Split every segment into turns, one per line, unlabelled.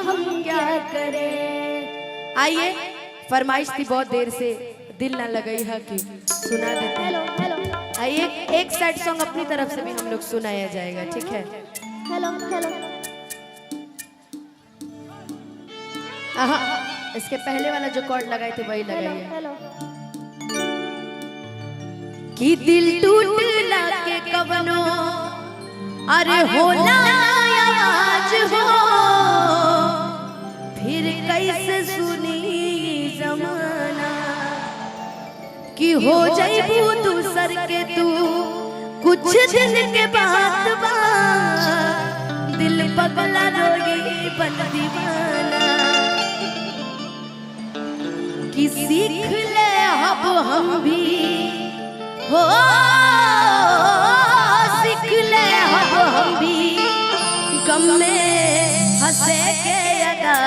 हम क्या करें। आइए, फरमाइश थी बहुत देर से, दिल ना लगई है कि सुना देते हैं।
हेलो हेलो
आइए, एक सैड सॉन्ग अपनी तरफ से भी हम लोग सुनाया जाएगा, ठीक है?
Hello hello.
इसके पहले वाला जो कॉर्ड लगाए थे वही लगाइए।
हेलो
कि दिल टूटला के कवनो अरे होला आवाज हो, फिर कैसे सुनी जमाना कि हो जाइबू दूसर के तू कुछ दिन के बाद बा, दिल पगला रोगी बन दीवाना कि सीख ले अब हम भी हो, सीख ले अब हम भी गम में हंसे के अदा,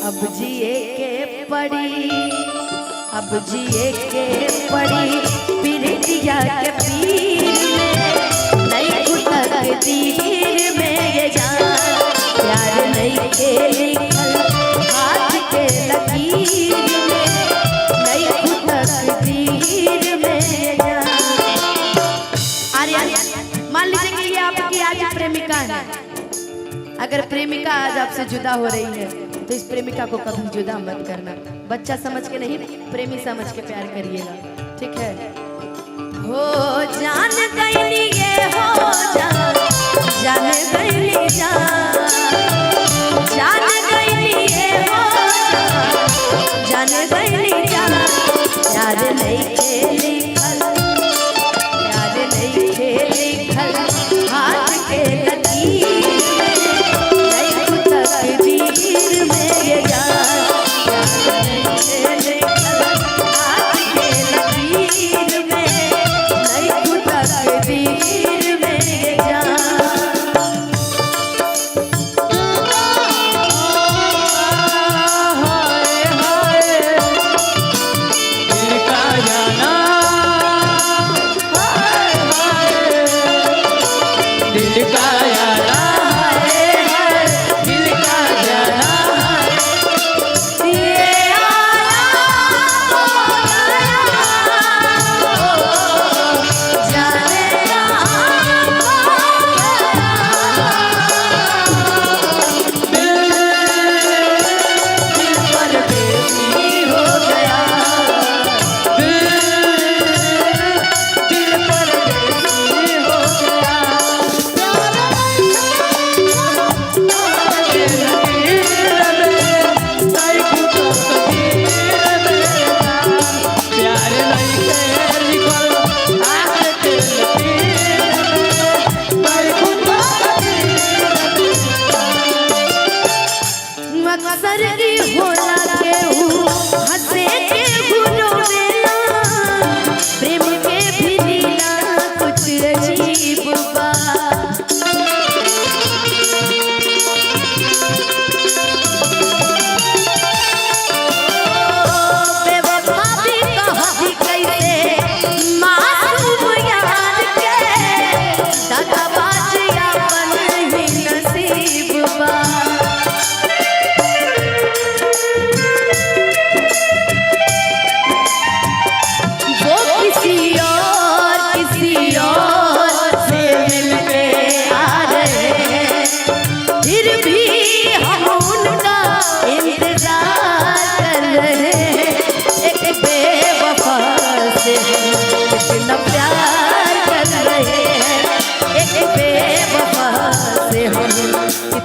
अब जिए के पड़ी, अब जिए के पड़ी पीरितिया के पीर में, नहीं उतर तीर में ये जान, प्यार नहीं के लिखल हाथ के लकीर में, नहीं उतर तीर में ये जान। अरे मान लीजिए कि ये आपकी आज प्रेमिका है, अगर प्रेमिका आज आपसे जुदा हो रही है तो इस प्रेमिका को कभी जुदा मत करना, बच्चा समझ के नहीं, प्रेमी समझ के प्यार करिएगा, ठीक है? हो जान गईली ये हो जान, जान गईली जान, जान गईली ये हो जान, जान गईली जान, यार नहीं खेली खल, यार नहीं खेली खल हाथ के लकीर में, नहीं तकदीर में ये जान, यार नहीं खेली खल हाथ के लकीर में, नहीं तकदीर में ये जान।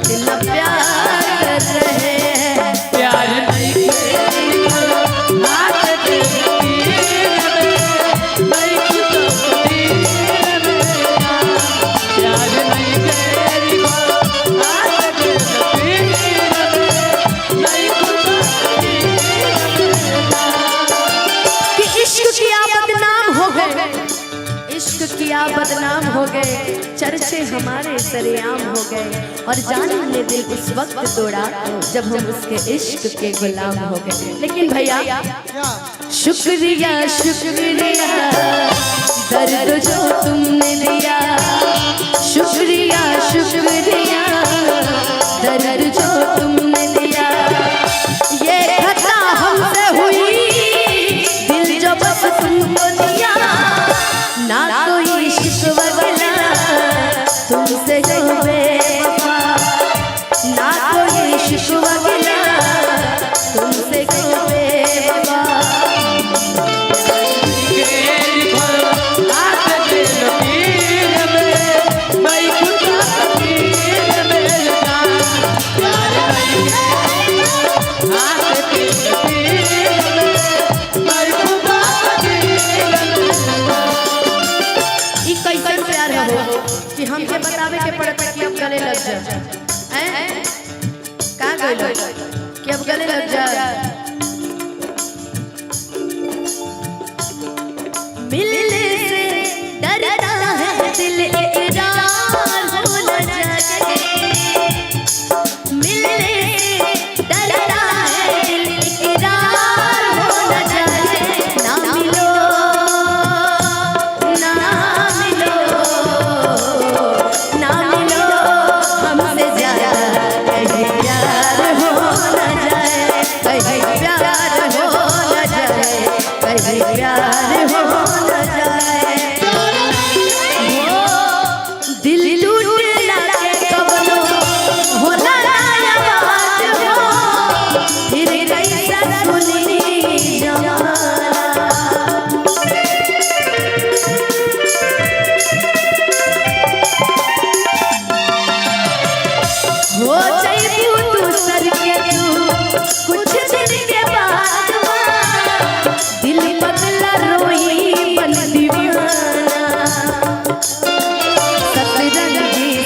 कितना प्यार कर रहे हैं, प्यार नहीं हाथ के लकीर में, नहीं तकदीर में, प्यार नहीं तेरी हाथ के लकीर में, नहीं तकदीर में। कि इश्क किया बदनाम हो गए, इश्क किया बदनाम हो गए, चर्चे हमारे सरेआम हो गए, और जाने ने दिल उस वक्त तोड़ा जब हम उसके इश्क के गुलाम हो गए। लेकिन भैया शुक्रिया शुक्रिया दर्द जो तुमने लिया, शुक्रिया शुक्रिया बेवफा, ना कोई शिकवा गिला तुमसे क्यों बेवफा। कि हमके बतावे के पड़ता कि अब गले लग जा कहाँ गए कि अब गले लग जा। मिलने से डरता है दिल इकरार हो न जाए, मिलने से डरता है दिल इकरार हो न जाए। ना मिलो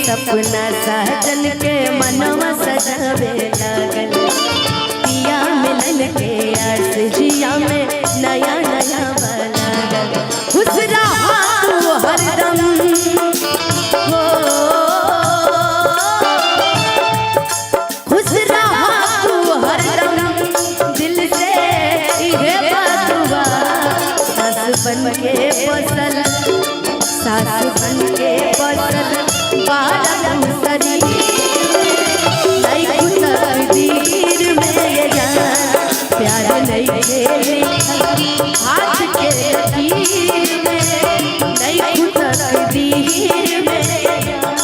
सपना सहजन के मनवा सजावे लागल, पिया मिलन के आस जिया में नया नया लागल। खुश रहा तू हरदम हो, खुश रहा तू हरदम दिल से ये बदुआ। सास बन के फसल, सास बन के फसल बालम शरीर नहीं तकदीर में ये जान, प्यार नहीं खेले हाथ के तीर में, नहीं तकदीर में ये जान।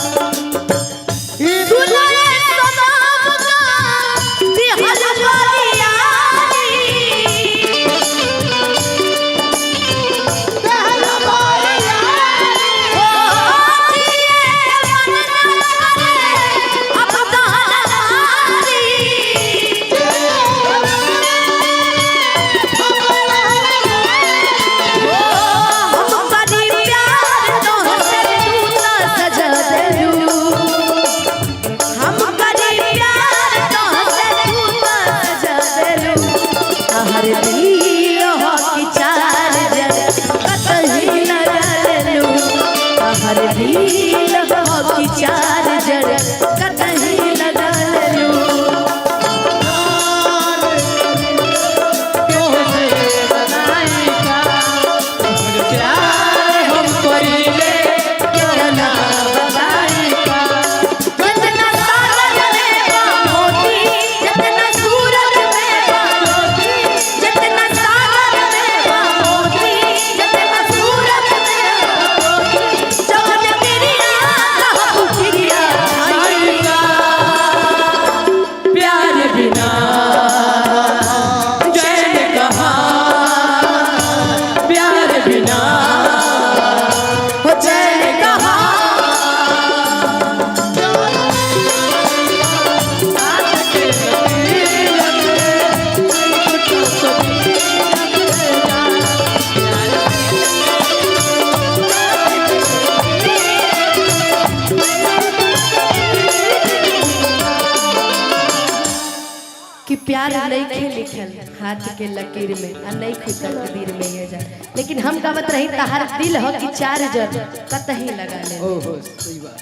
कि प्यार नहीं खे लिखल हाथ के लकीर में आ नहीं खे तकदीर में ये जा। लेकिन हम गावत रही तहार दिल हो कि चार जन कतही लगा ले।
ओहो सही बात।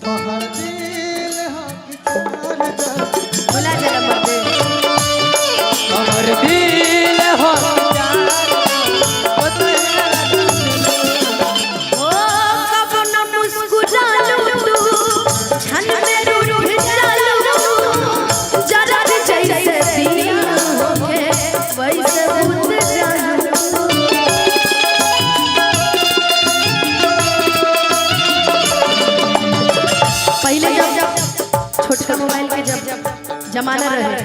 तहार दिल हो कि चार जन
बोला जरा मर्दे।
तहार दिल हो कि चार
ओ कब न मुस्कुरालू तू छन में रूठ जालू, जरा जैसे दिया होके वैसे बुझ जालू। पहले छोटका मोबाइल के जब जमाना रहे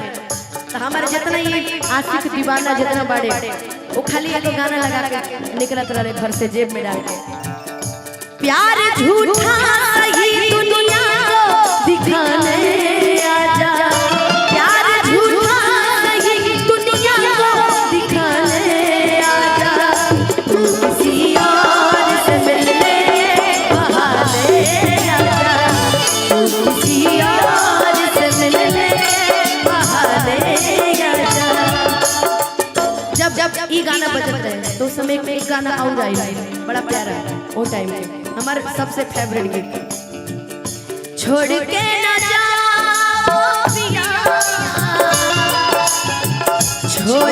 तो हमारे जितना ये आशिक दीवाना जितना बड़े वो खाली एक गाना लगा के निकलत रहे घर से जेब में डाल के, प्यार झूठा सही दुनिया को दिखाने आजा, प्यार झूठा सही दुनिया को दिखाने आजा, तू किसी और से मिलने बहाने आजा, तू किसी और से मिलने बहाने आजा। जब ई गाना बजता है तो उस समय एक गाना और आई बड़ा प्यारा वो टाइम पे हमारे सबसे फेवरेट गीत, छोड़ के ना जाओ पिया, छोड़